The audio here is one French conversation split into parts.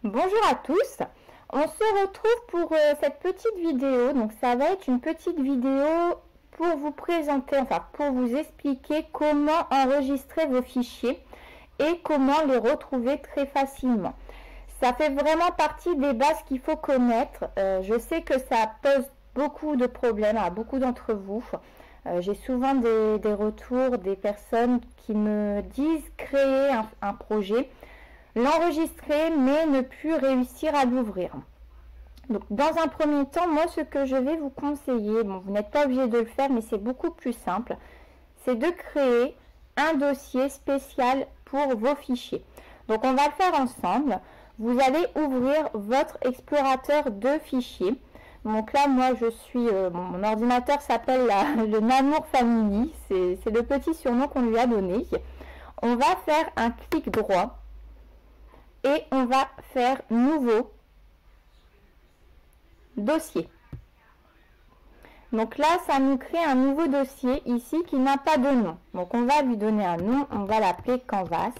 Bonjour à tous, on se retrouve pour cette petite vidéo. Donc ça va être une petite vidéo pour vous présenter, enfin pour vous expliquer comment enregistrer vos fichiers et comment les retrouver très facilement. Ça fait vraiment partie des bases qu'il faut connaître. Je sais que ça pose beaucoup de problèmes à beaucoup d'entre vous. J'ai souvent des retours des personnes qui me disent créer un projet, l'enregistrer mais ne plus réussir à l'ouvrir. Donc dans un premier temps, moi ce que je vais vous conseiller, bon, vous n'êtes pas obligé de le faire mais c'est beaucoup plus simple, c'est de créer un dossier spécial pour vos fichiers. Donc on va le faire ensemble. Vous allez ouvrir votre explorateur de fichiers. Donc là moi je suis, mon ordinateur s'appelle le Namur Family, c'est le petit surnom qu'on lui a donné. On va faire un clic droit et on va faire nouveau dossier. Donc là ça nous crée un nouveau dossier ici qui n'a pas de nom. Donc on va lui donner un nom, on va l'appeler Canvas.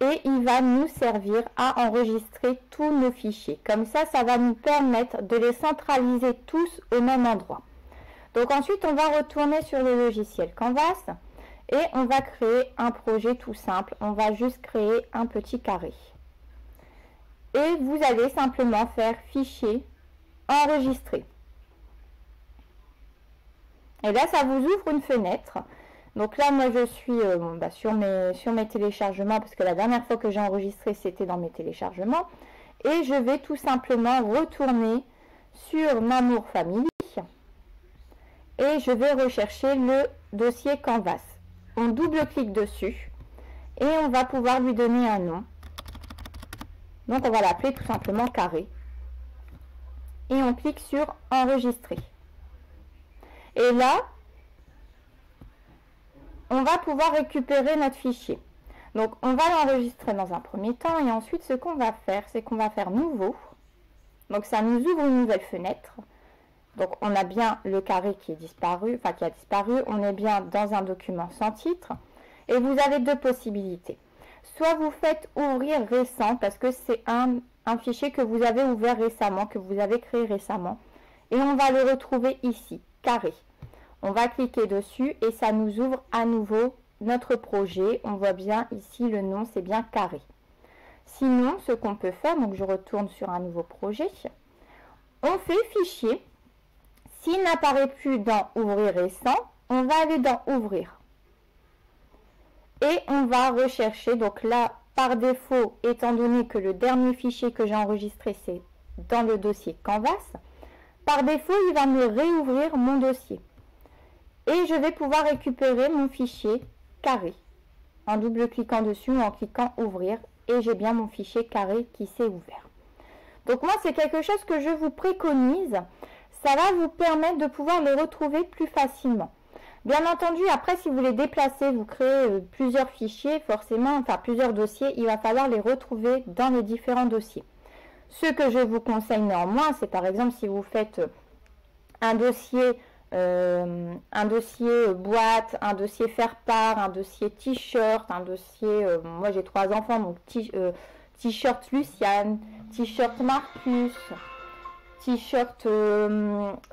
Et il va nous servir à enregistrer tous nos fichiers. Comme ça, ça va nous permettre de les centraliser tous au même endroit. Donc ensuite, on va retourner sur le logiciel Canvas et on va créer un projet tout simple. On va juste créer un petit carré. Et vous allez simplement faire fichier, enregistrer. Et là, ça vous ouvre une fenêtre. Donc là, moi, je suis sur mes téléchargements, parce que la dernière fois que j'ai enregistré, c'était dans mes téléchargements. Et je vais tout simplement retourner sur Namur Family. Et je vais rechercher le dossier Canvas. On double-clique dessus. Et on va pouvoir lui donner un nom. Donc, on va l'appeler tout simplement carré. Et on clique sur enregistrer. Et là, on va pouvoir récupérer notre fichier. Donc on va l'enregistrer dans un premier temps et ensuite ce qu'on va faire, c'est qu'on va faire nouveau. Donc ça nous ouvre une nouvelle fenêtre. Donc on a bien le carré qui est disparu, enfin qui a disparu, on est bien dans un document sans titre. Et vous avez deux possibilités. Soit vous faites ouvrir récent parce que c'est un fichier que vous avez ouvert récemment, que vous avez créé récemment. Et on va le retrouver ici, carré. On va cliquer dessus et ça nous ouvre à nouveau notre projet. On voit bien ici le nom, c'est bien carré. Sinon, ce qu'on peut faire, donc je retourne sur un nouveau projet. On fait fichier. S'il n'apparaît plus dans ouvrir récent, on va aller dans ouvrir. Et on va rechercher, donc là, par défaut, étant donné que le dernier fichier que j'ai enregistré, c'est dans le dossier Canvas, par défaut, il va me réouvrir mon dossier. Et je vais pouvoir récupérer mon fichier carré en double-cliquant dessus ou en cliquant ouvrir. Et j'ai bien mon fichier carré qui s'est ouvert. Donc moi, c'est quelque chose que je vous préconise. Ça va vous permettre de pouvoir les retrouver plus facilement. Bien entendu, après, si vous les déplacez, vous créez plusieurs fichiers, forcément, enfin plusieurs dossiers, il va falloir les retrouver dans les différents dossiers. Ce que je vous conseille néanmoins, c'est par exemple si vous faites un dossier boîte, un dossier faire part, un dossier t-shirt, un dossier, moi j'ai 3 enfants, donc t-shirt Luciane, t-shirt Marcus, t-shirt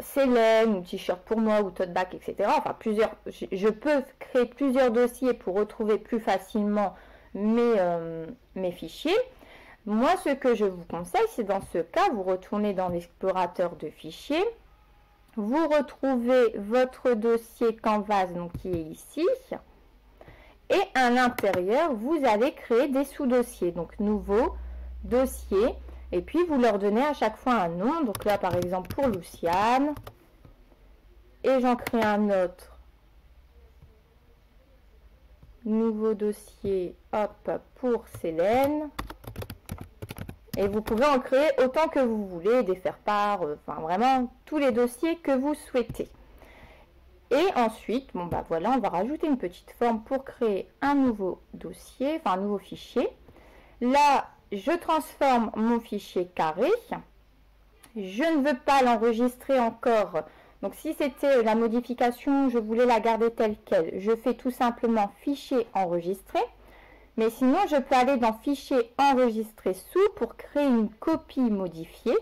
Célène, ou t-shirt pour moi, ou tote bag, etc. Enfin plusieurs, je peux créer plusieurs dossiers pour retrouver plus facilement mes fichiers. Moi ce que je vous conseille, c'est dans ce cas, vous retournez dans l'explorateur de fichiers. Vous retrouvez votre dossier Canvas donc qui est ici. Et à l'intérieur, vous allez créer des sous-dossiers. Donc, nouveau dossier. Et puis, vous leur donnez à chaque fois un nom. Donc là, par exemple, pour Luciane. Et j'en crée un autre. Nouveau dossier, hop, pour Célène. Et vous pouvez en créer autant que vous voulez, des faire-part, enfin vraiment tous les dossiers que vous souhaitez. Et ensuite, bon bah voilà, on va rajouter une petite forme pour créer un nouveau dossier, enfin un nouveau fichier. Là, je transforme mon fichier carré. Je ne veux pas l'enregistrer encore. Donc si c'était la modification, je voulais la garder telle quelle. Je fais tout simplement fichier enregistré. Mais sinon, je peux aller dans Fichier, Enregistrer sous pour créer une copie modifiée.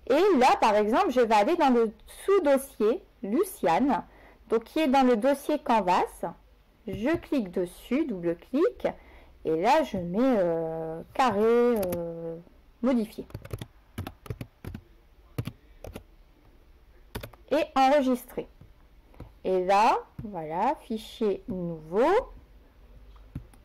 Et là, par exemple, je vais aller dans le sous-dossier Luciane, donc qui est dans le dossier Canvas. Je clique dessus, double-clic, et là, je mets carré modifié. Et enregistrer. Et là, voilà, fichier nouveau.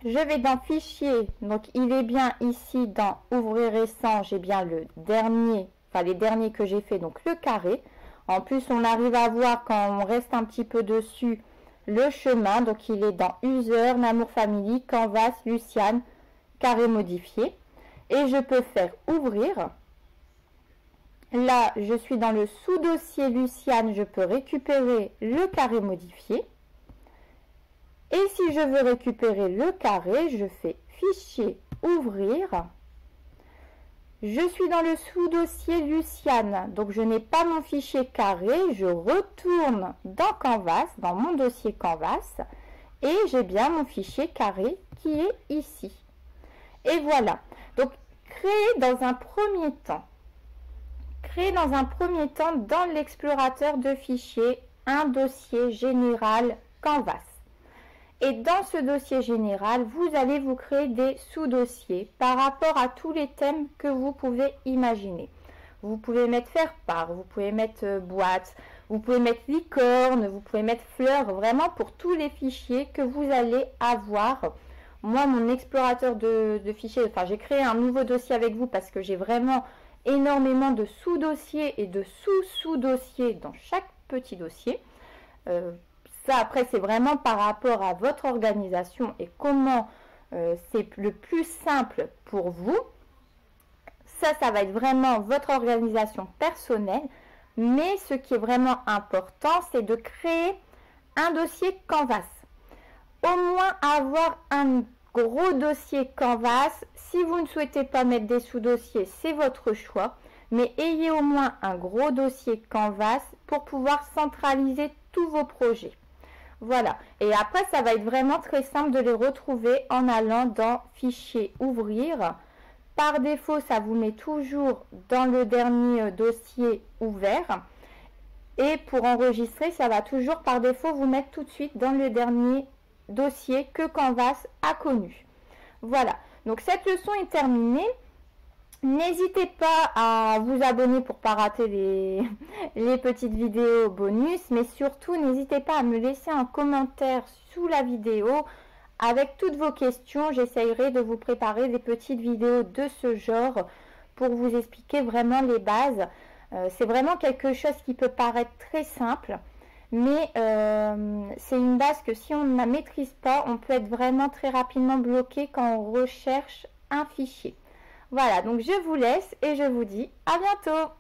Je vais dans fichier, donc il est bien ici dans ouvrir récent, j'ai bien le dernier, enfin les derniers que j'ai fait, donc le carré. En plus, on arrive à voir quand on reste un petit peu dessus le chemin, donc il est dans user, Namour Family, Canvas, Luciane, carré modifié. Et je peux faire ouvrir. Là, je suis dans le sous-dossier Luciane, je peux récupérer le carré modifié. Et si je veux récupérer le carré, je fais Fichier, Ouvrir. Je suis dans le sous-dossier Luciane, donc je n'ai pas mon fichier carré. Je retourne dans Canvas, dans mon dossier Canvas, et j'ai bien mon fichier carré qui est ici. Et voilà. Donc, créer dans un premier temps dans l'explorateur de fichiers un dossier général Canvas. Et dans ce dossier général, vous allez vous créer des sous-dossiers par rapport à tous les thèmes que vous pouvez imaginer. Vous pouvez mettre faire-part, vous pouvez mettre boîte, vous pouvez mettre licorne, vous pouvez mettre fleurs, vraiment pour tous les fichiers que vous allez avoir. Moi, mon explorateur de fichiers, enfin j'ai créé un nouveau dossier avec vous parce que j'ai vraiment énormément de sous-dossiers et de sous-sous-dossiers dans chaque petit dossier. Ça, après, c'est vraiment par rapport à votre organisation et comment c'est le plus simple pour vous. Ça va être vraiment votre organisation personnelle. Mais ce qui est vraiment important, c'est de créer un dossier Canvas. Au moins avoir un gros dossier Canvas. Si vous ne souhaitez pas mettre des sous-dossiers, c'est votre choix. Mais ayez au moins un gros dossier Canvas pour pouvoir centraliser tous vos projets. Voilà. Et après, ça va être vraiment très simple de les retrouver en allant dans Fichier, Ouvrir. Par défaut, ça vous met toujours dans le dernier dossier ouvert. Et pour enregistrer, ça va toujours par défaut vous mettre tout de suite dans le dernier dossier que Canvas a connu. Voilà. Donc, cette leçon est terminée. N'hésitez pas à vous abonner pour ne pas rater les petites vidéos bonus, mais surtout n'hésitez pas à me laisser un commentaire sous la vidéo avec toutes vos questions. J'essayerai de vous préparer des petites vidéos de ce genre pour vous expliquer vraiment les bases. C'est vraiment quelque chose qui peut paraître très simple, mais c'est une base que si on ne la maîtrise pas, on peut être vraiment très rapidement bloqué quand on recherche un fichier. Voilà, donc je vous laisse et je vous dis à bientôt.